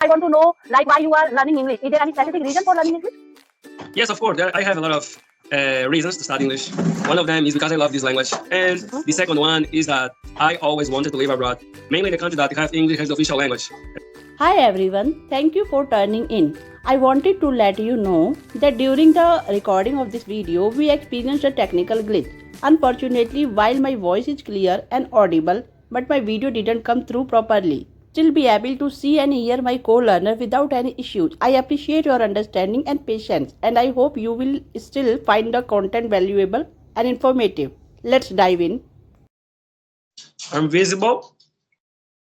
I want to know, like, why you are learning English. Is there any specific reason for learning English? Yes, of course. I have a lot of reasons to study English. One of them is because I love this language, and the second one is that I always wanted to live abroad, mainly in a country that have English as the official language. Hi everyone, thank you for turning in. I wanted to let you know that during the recording of this video, we experienced a technical glitch. Unfortunately, while my voice is clear and audible, but my video didn't come through properly. Still be able to see and hear my co-learner without any issues. I appreciate your understanding and patience, and I hope you will still find the content valuable and informative. Let's dive in. I'm visible.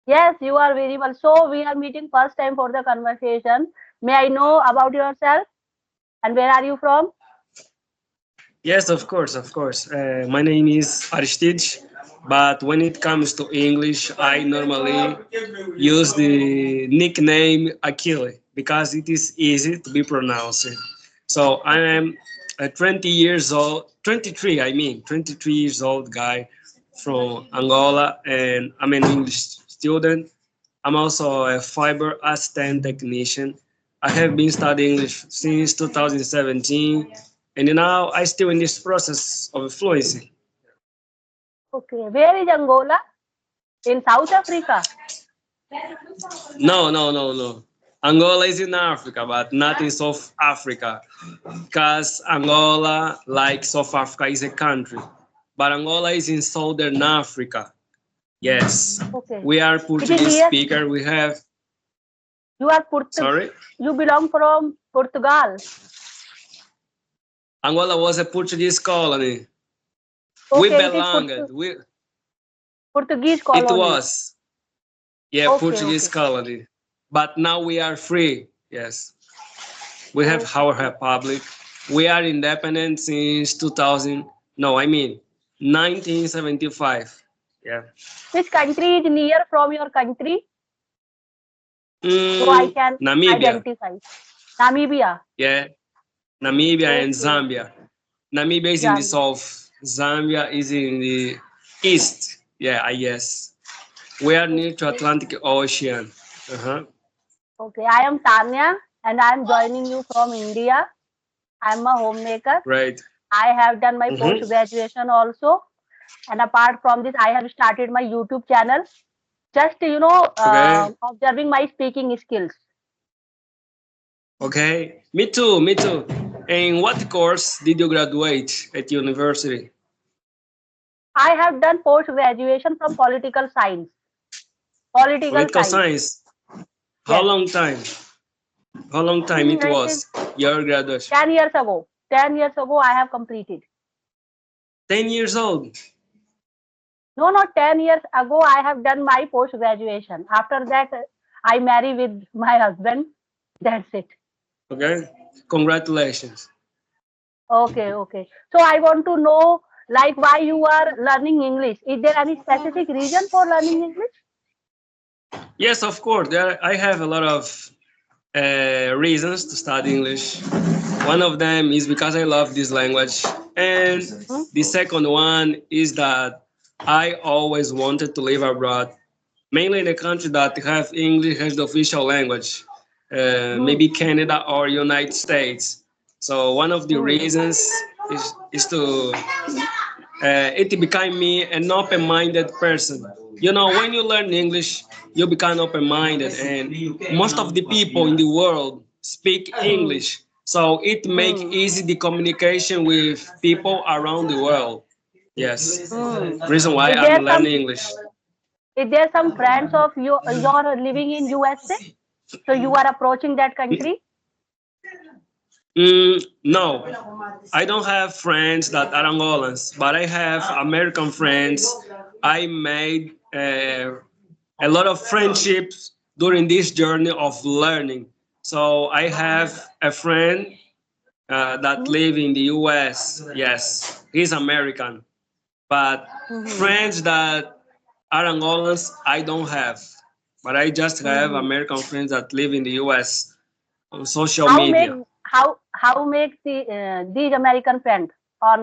Yes, you are very well. So we are meeting first time for the conversation. May I know about yourself and where are you from? Yes, of course, of course. My name is Aristide, but when it comes to English, I normally use the nickname Achille because it is easy to be pronounced. So I Okay. am a 20 years old, 23, 23 years old guy from Angola, and I'm an English student. I'm also a fiber assistant technician. I have been studying English since 2017, and now I still in this process of fluency. Okay. Where is Angola? In South Africa. No, no, no, no. Angola is in Africa, but not in South Africa, because Angola, like South Africa, is a country, but Angola is in Southern Africa. Yes, Okay. we are It is Portuguese near. speaker. We have, You are sorry, You belong from Portugal. Angola was a Portuguese colony. We Okay, it is belonged. Portuguese It colony. was, yeah, Okay, Portuguese okay. colony. But now we are free. Yes, we have our Okay. republic. We are independent since 2000. No, I mean 1975. Yeah. Which country is near from your country? So I can Namibia. identify. Namibia. Yeah, Namibia and Okay. Zambia. Namibia is in the Zambia. south. Zambia is in the east. Yeah, I guess. We are near to Okay. Atlantic Ocean. Uh-huh. Okay. I am Tanya and I am joining you from India. I am a homemaker. Right. I have done my post Mm-hmm. graduation also. And apart from this, I have started my YouTube channel. Just, Okay. observing my speaking skills. Okay. Me too. Me too. And what course did you graduate at university? I have done post graduation from political science. Political Political science. science. How Yes. long time? How long time it It is was your graduation? 10 years ago. 10 years ago, I have completed. 10 years old. No, not 10 years ago, I have done my post graduation. After that, I marry with my husband. That's it. Okay. Congratulations. Okay, okay. So I want to know, like, why you are learning English. Is there any specific reason for learning English? Yes, of course. I have a lot of reasons to study English. One of them is because I love this language, and Hmm? the second one is that I always wanted to live abroad, mainly in a country that have English as the official language, Hmm. maybe Canada or United States. So one of the Hmm. reasons is to it became me an open-minded person. You know, when you learn English, you become open-minded, and most of the people in the world speak Hmm. English, so it make Hmm. easy the communication with people around the world. Yes, Hmm. reason why Is I'm there some learning English. is there some friends of you you're living in USA? So you are approaching that country? No, I don't have friends that are Angolans, but I have American friends. I made a lot of friendships during this journey of learning. So I have a friend that Hmm? live in the U.S. Yes, he's American, but Hmm. friends that are Angolans I don't have. But I just have Hmm. American friends that live in the U.S. on social How make media. how make these American friends on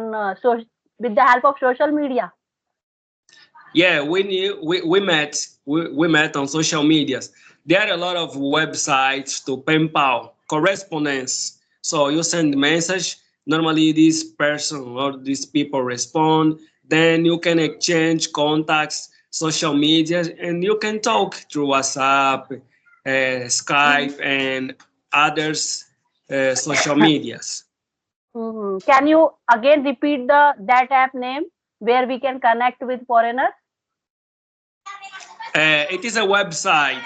with the help of social media? Yeah, we met on social medias. there are a lot of websites to pen pal correspondence. So you send message. Normally, this person or these people respond. Then you can exchange contacts, social media, and you can talk through WhatsApp, Mhm. Skype, and others social medias. Mhm. Can you again repeat the that app name where we can connect with foreigners? It is a website.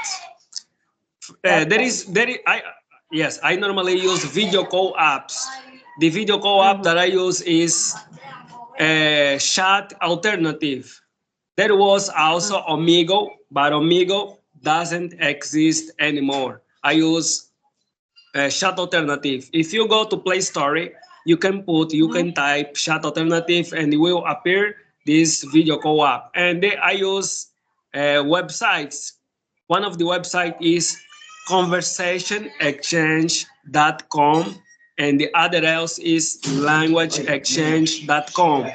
Website. There is I yes, I normally use video call apps. The video call app Mhm. that I use is Chat Alternative. There was also Mhm. Omigo, but Omigo doesn't exist anymore. I use Chat Alternative. If you go to Play Store, you Mhm. can type Chat Alternative and it will appear this video call app. And then I use websites. One of the website is conversationexchange.com and the other else is languageexchange.com.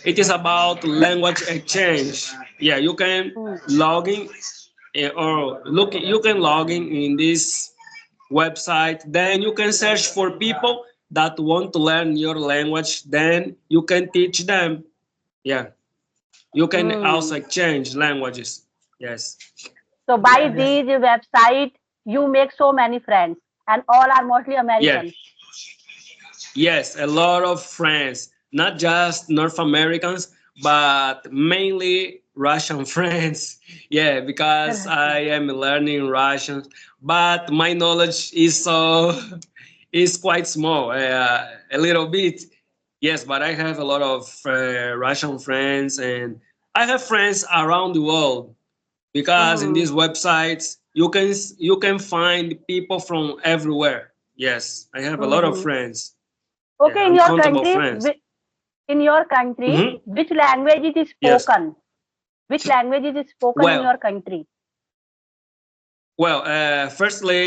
It is about language exchange. Yeah, you can Mhm. log in or look you can log in this website. Then you can search for people that want to learn your language. Then you can teach them. Yeah, you can also Mm. exchange languages. Yes. So by these website, you make so many friends, and all are mostly Yeah. Americans. Yes, a lot of friends, not just North Americans, but mainly Russian friends. Yeah, because I am learning Russian, but my knowledge is so is quite small, a little bit. Yes, but I have a lot of Russian friends, and I have friends around the world because in Mm. these websites you can find people from everywhere. Yes, I have a lot of Mhm. friends. Yeah, Okay, uncountable friends. in your country, Hmm. which language it is Yes. spoken? Which language it is spoken in Well, your country? firstly,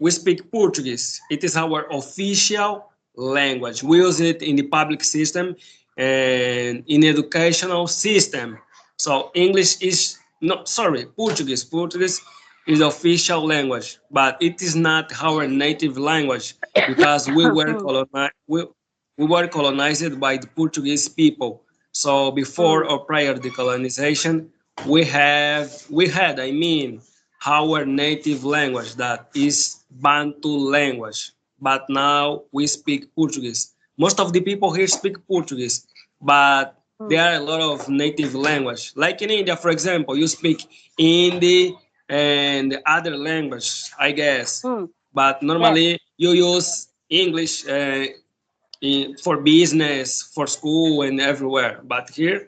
we speak Portuguese. It is our official language. We use it in the public system and in educational system. So English is no sorry, Portuguese. Portuguese is official language, but it is not our native language because Hmm. we were colonized by the Portuguese people. So before Hmm. or prior the colonization, we had I mean our native language that is Bantu language. But now we speak Portuguese. Most of the people here speak Portuguese, but Hmm. there are a lot of native language. Like in India, for example, you speak Hindi and other language, I guess. Hmm. But Yes. normally you use English for business, for school, and everywhere. But here,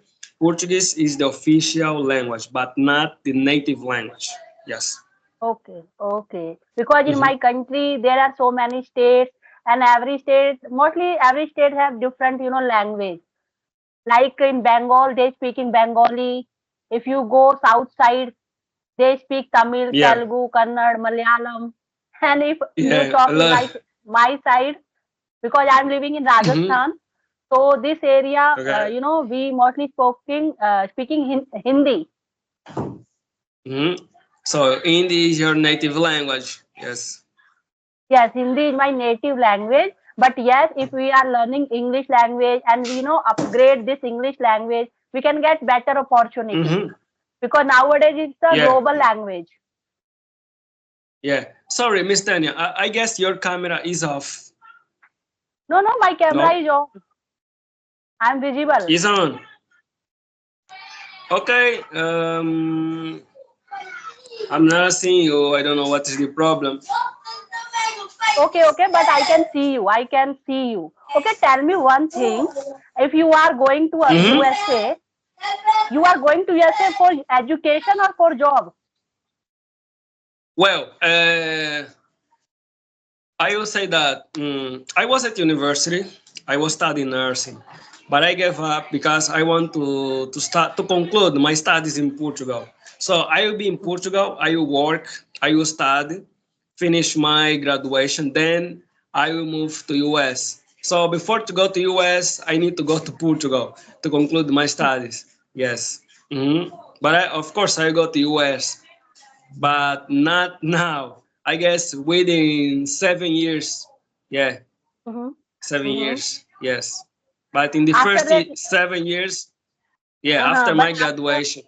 Portuguese is the official language, but not the native language. Yes. Okay. Okay. Because in Mhm. my country there are so many states, and mostly every state have different, language. Like in Bengal, they speak in Bengali. If you go south side, they speak Tamil, Yeah. Telugu, Kannada, Malayalam. And if you Yeah. talk like my side, because I'm living in Mhm. Rajasthan, so this area, Okay. we mostly speaking Hindi. Mhm. So Hindi is your native language. Yes. Yes, Hindi is my native language. But yes, if we are learning English language and we upgrade this English language, we can get better opportunity Mhm. because nowadays it's a Yeah. global language. Yeah. Sorry, Miss Tanya. I guess your camera is off. No, no, my camera No, is on. I'm visible. is on. Okay. I'm not seeing you. I don't know what is the problem. Okay, okay, but I can see you. I can see you. Okay, tell me one thing. If you are going to Mm-hmm. USA, you are going to USA for education or for job? Well, I will say that I was at university. I was studying nursing, but I gave up because I want to start to conclude my studies in Portugal. So I will be in Portugal. I will work. I will study, finish my graduation. Then I will move to US. So before to go to US, I need to go to Portugal to conclude my studies. Yes. But of course I go to US. but not now. I guess within 7 years. Yeah, Mm-hmm. 7 years. Mm-hmm. Yes, but in the After first that, 7 years, yeah, uh-huh. after But my after, graduation.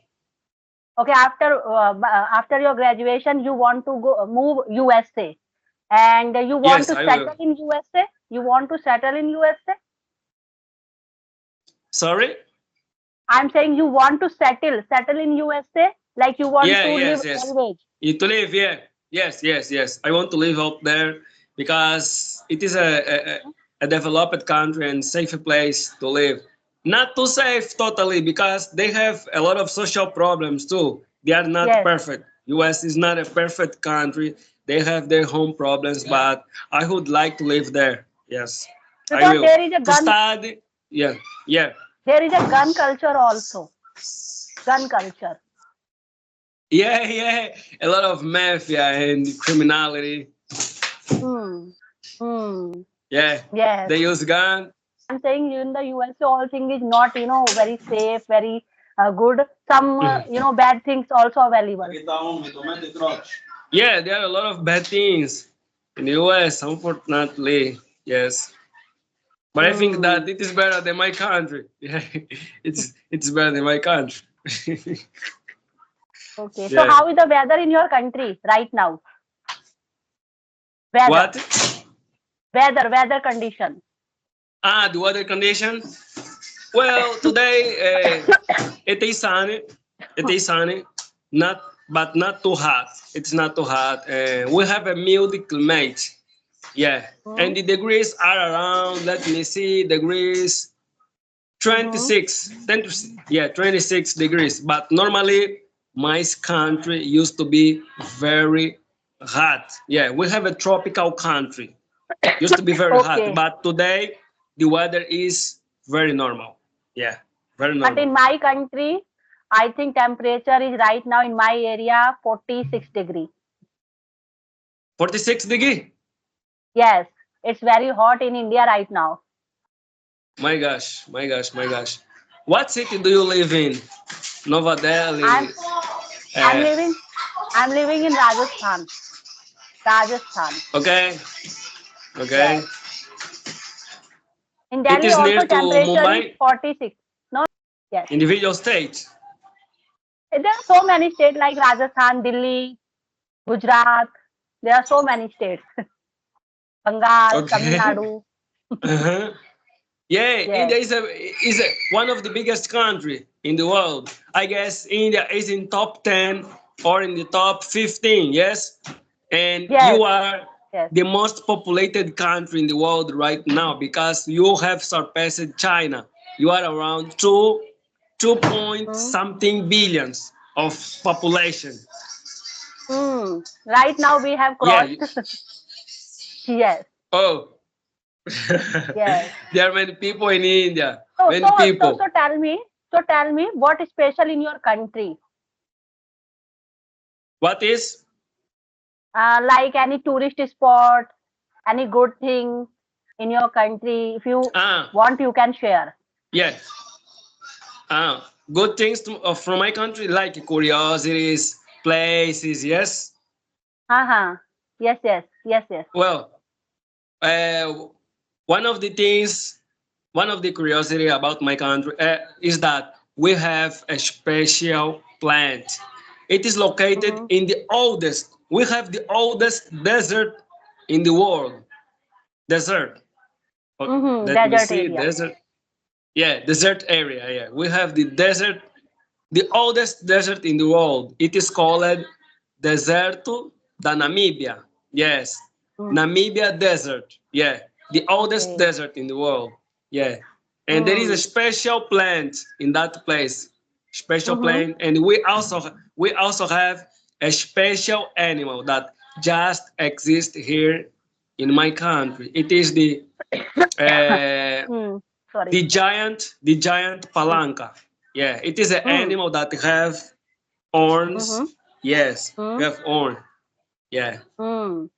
okay, after your graduation, you want to go move USA, and you want Yes, to I will. settle in USA. You want to settle in USA. Sorry. I'm saying you want to settle in USA, like you want Yeah, to live yes, yes. always. To live, yeah. Yes, yes, yes. I want to live out there because it is a developed country and safe place to live. Not too safe totally because they have a lot of social problems too. They are not Yes, perfect. US is not a perfect country. They have their home problems, but I would like to live there. Yes, I because will. To study, yeah, yeah. there is a gun culture also. Gun culture. Yeah, yeah, a lot of mafia and criminality. Hmm. Hmm. Yeah, Yes. they use gun. I'm saying in the USA, all thing is not, very safe, very good. Some, bad things also available. Yeah, there are a lot of bad things in the US, unfortunately. Yes, but I think Hmm. that it is better than my country. Yeah, it's better than my country. Okay. So Yeah. how is the weather in your country right now? Weather, What? weather condition. Ah, the weather condition. Well, today it is sunny. It is sunny, not but not too hot. It's not too hot. We have a mild climate. Yeah, Hmm. and the degrees are around. Let me see, degrees Mm-hmm. 26. 10 to, yeah, 26 degrees. But normally, my country used to be very hot. Yeah, we have a tropical country. Used to be very hot, Okay. but today the weather is very normal. Yeah, very But normal. in my country, I think temperature is right now in my area 46 degree. 46 degree. Yes, it's very hot in India right now. My gosh, my gosh, my gosh. What city do you live in? Nova I'm Delhi. I'm Uh, living I'm living in Rajasthan. Rajasthan. okay, okay. Yes. In It Delhi is near also to temperature is Mumbai, 46. No, yes. individual state. There are so many states like Rajasthan, Delhi, Gujarat. There are so many states. Bengal, Tamil Okay. Nadu. Uh-huh. Yeah, India Yes. is one of the biggest country in the world. I guess India is in top 10 or in the top 15, yes? And Yes. you are Yes. the most populated country in the world right now because you have surpassed China. You are around 2 point Hmm. something billions of population. Hmm. Right now we have Yeah. crossed. Yes. Oh, Yes. there are many people in India. So so Many so people. so tell me. So tell me what is special in your country? What is? Like any tourist spot, any good thing in your country. If you Ah, want, you can share. yeah. Good things from my country, like curiosities, places. Yes. Uh-huh. Yes, yes, yes, yes. Well, uh, one of the things, one of the curiosity about my country is that we have a special plant. It is located Mm-hmm. in the oldest. We have the oldest desert in the world. Desert. Mm-hmm. Let me Desert see. area. Desert. Yeah, desert area. Yeah, we have the desert, the oldest desert in the world. It is called Deserto da Namíbia. Yes, Mm. Namibia Desert. Yeah, the oldest Okay. desert in the world. Yeah, and there is a Mm. special plant in that place. Special Mm-hmm. plant, and we also have a special animal that just exists here in my country. It is uh, Mm. Sorry. the giant Mm. palanca. Yeah, it is an Mm. animal that have horns. Mm-hmm. Yes, Mm. have horn. Yeah. Mm.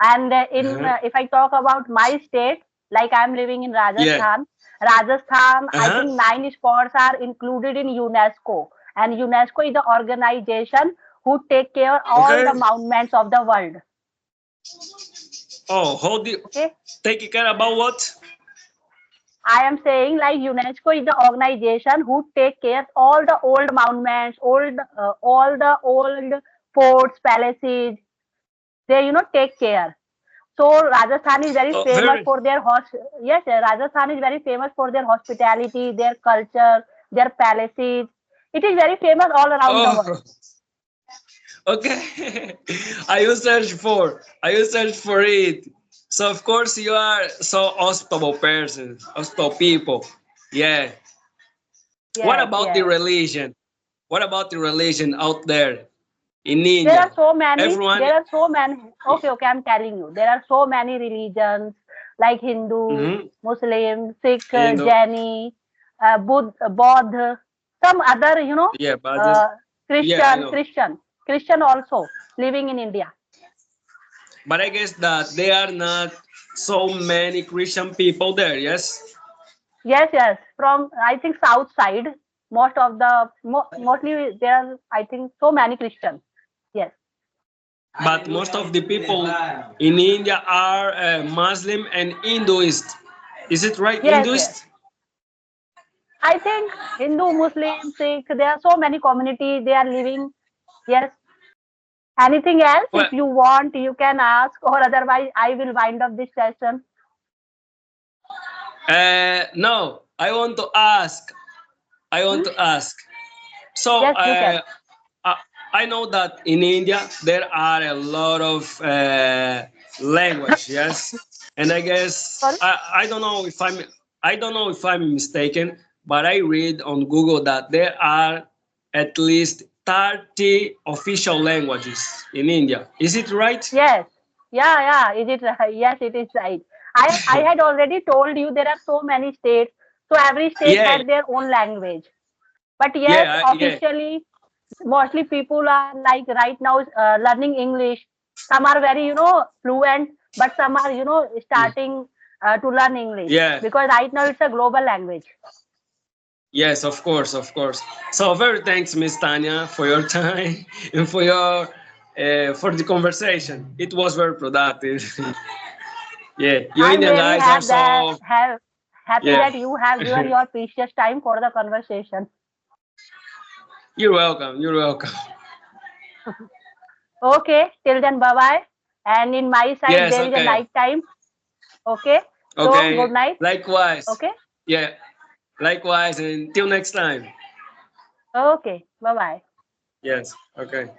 And in Uh-huh. if I talk about my state, like I'm living in Yeah. Rajasthan. Rajasthan, I Uh-huh. think 9 spots are included in UNESCO, and UNESCO is the organization who take care all the Okay. monuments of the world. Oh, how do you Okay, take care about what? I am saying like UNESCO is the organization who take care all the old monuments, all the old forts, palaces. They take care. So Rajasthan is very Oh, famous very. for their yes, Rajasthan is very famous for their hospitality, their culture, their palaces. It is very famous all around the world. Oh, okay. I will search for it. So of course you are so hospitable person, hospitable people. Yeah. What Yes, about the yes. religion? What about the religion out there in There are India? so many. Everyone. There are so many. Okay, okay. I'm telling you. There are so many religions like Hindu, Mm-hmm. Muslim, Sikh, Indo. Jaini, Buddha, some other, Yeah, but just uh, yeah, I Christian, know. Christian, Christian also living in India. But I guess that there are not so many Christian people there. Yes. Yes, yes. From I think south side, mostly there are I think so many Christians. Yes, But most of the people in India are Muslim and Hinduist. Is it right, yes, yes. Hinduist? I think Hindu, Muslim, Sikh. There are so many communities. They are living. Yes. Anything else? Well, If you want, you can ask, or otherwise, I will wind up this session. no, I want to ask. I want Hmm? to ask. So Yes, you can. I, I know that in India there are a lot of language, yes, and I guess Sorry. I don't know if I'm mistaken, but I read on Google that there are at least 30 official languages in India. Is it right? Yes. Yeah, yeah. Is it right? Yes, it is right. I had already told you there are so many states. So every state Yeah, had their own language. But yes, yeah. officially, mostly people are like right now learning English. Some are very, fluent, but some are, starting to learn English yeah. because right now it's a global language. Yes, of course, of course. So very thanks, Miss Tanya, for your time and for the conversation. It was very productive. Yeah, you I'm Indian really guys are so happy yeah. that you have given your precious time for the conversation. You're welcome. You're welcome. Okay, till then, bye bye. And in my side, Yes. there is a Okay. night time. Okay, so good Okay. night. Likewise. Okay, Yeah. Likewise. And until next time. okay, bye bye. Yes. Okay.